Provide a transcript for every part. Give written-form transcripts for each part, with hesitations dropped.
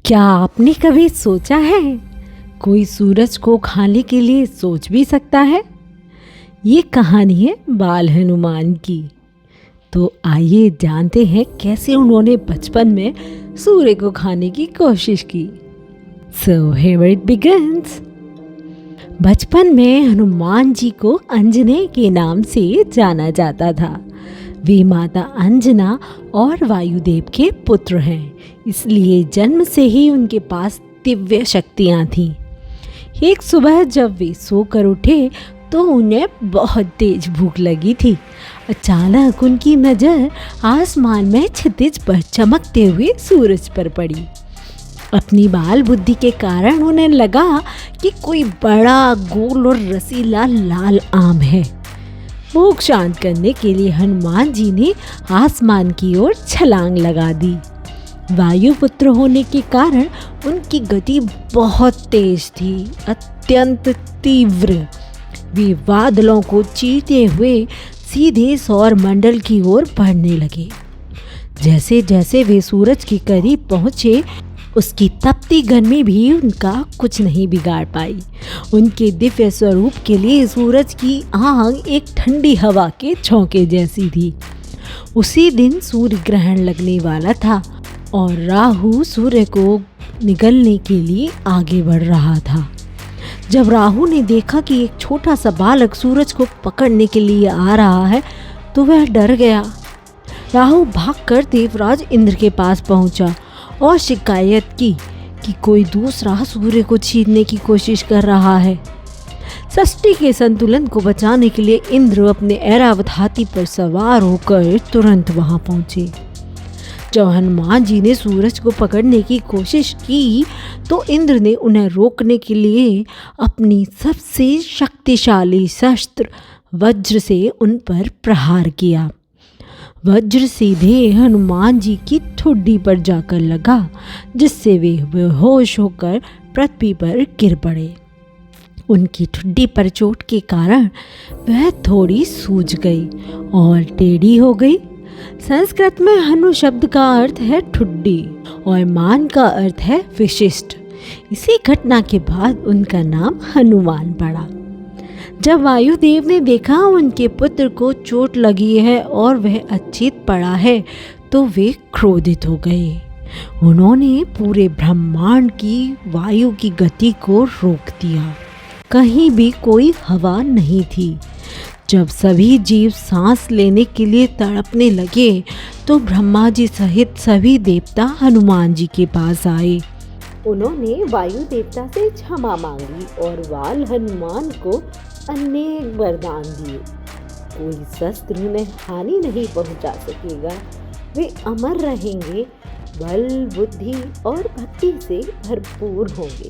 क्या आपने कभी सोचा है कोई सूरज को खाने के लिए सोच भी सकता है? ये कहानी है बाल हनुमान की। तो आइए जानते हैं कैसे उन्होंने बचपन में सूर्य को खाने की कोशिश की। So here it begins. बचपन में हनुमान जी को अंजने के नाम से जाना जाता था। वे माता अंजना और वायुदेव के पुत्र हैं, इसलिए जन्म से ही उनके पास दिव्य शक्तियाँ थीं। एक सुबह जब वे सोकर उठे तो उन्हें बहुत तेज भूख लगी थी। अचानक उनकी नज़र आसमान में क्षितिज पर चमकते हुए सूरज पर पड़ी। अपनी बाल बुद्धि के कारण उन्हें लगा कि कोई बड़ा गोल और रसीला लाल आम है। भूख शांत करने के लिए हनुमान जी ने आसमान की ओर छलांग लगा दी। वायुपुत्र होने के कारण उनकी गति बहुत तेज थी, अत्यंत तीव्र। वे बादलों को चीरते हुए सीधे सौर मंडल की ओर बढ़ने लगे। जैसे जैसे वे सूरज के करीब पहुंचे, उसकी तपती गर्मी भी उनका कुछ नहीं बिगाड़ पाई। उनके दिव्य स्वरूप के लिए सूरज की आग एक ठंडी हवा के झोंके जैसी थी। उसी दिन सूर्य ग्रहण लगने वाला था और राहु सूर्य को निगलने के लिए आगे बढ़ रहा था। जब राहु ने देखा कि एक छोटा सा बालक सूरज को पकड़ने के लिए आ रहा है तो वह डर गया। राहु भागकर देवराज इंद्र के पास पहुंचा और शिकायत की कि कोई दूसरा सूर्य को छीनने की कोशिश कर रहा है। सृष्टि के संतुलन को बचाने के लिए इंद्र अपने ऐरावत हाथी पर सवार होकर तुरंत वहां पहुंचे। जब हनुमान जी ने सूरज को पकड़ने की कोशिश की तो इंद्र ने उन्हें रोकने के लिए अपनी सबसे शक्तिशाली शस्त्र वज्र से उन पर प्रहार किया। वज्र सीधे हनुमान जी की ठुड्डी पर जाकर लगा, जिससे वे बेहोश होकर पृथ्वी पर गिर पड़े। उनकी ठुड्डी पर चोट के कारण वह थोड़ी सूज गई और टेढ़ी हो गई। संस्कृत में हनु शब्द का अर्थ है ठुड्डी और मान का अर्थ है विशिष्ट। इसी घटना के बाद उनका नाम हनुमान पड़ा। जब वायुदेव ने देखा उनके पुत्र को चोट लगी है और वह अचेत पड़ा है तो वे क्रोधित हो गए। उन्होंने पूरे ब्रह्मांड की वायु की गति को रोक दिया। कहीं भी कोई हवा नहीं थी। जब सभी जीव सांस लेने के लिए तड़पने लगे तो ब्रह्मा जी सहित सभी देवता हनुमान जी के पास आए। उन्होंने वायु देवता से क्षमा मांगी और बाल हनुमान को अनेक वरदान दिए। कोई शस्त्र उन्हें हानि नहीं पहुंचा सकेगा। वे अमर रहेंगे, बल, बुद्धि और भक्ति से भरपूर होंगे।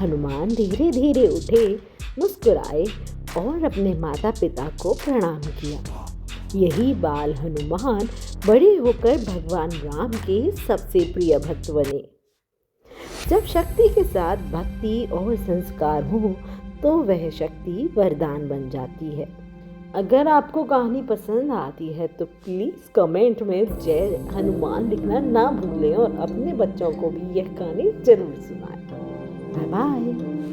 हनुमान धीरे धीरे उठे, मुस्कुराए और अपने माता पिता को प्रणाम किया। यही बाल हनुमान बड़े होकर भगवान राम के सबसे प्रिय भक्त बने। जब शक्ति के साथ भक्ति और संस्कार हो तो वह शक्ति वरदान बन जाती है। अगर आपको कहानी पसंद आती है तो प्लीज़ कमेंट में जय हनुमान लिखना ना भूलें और अपने बच्चों को भी यह कहानी जरूर सुनाएं। Bye bye.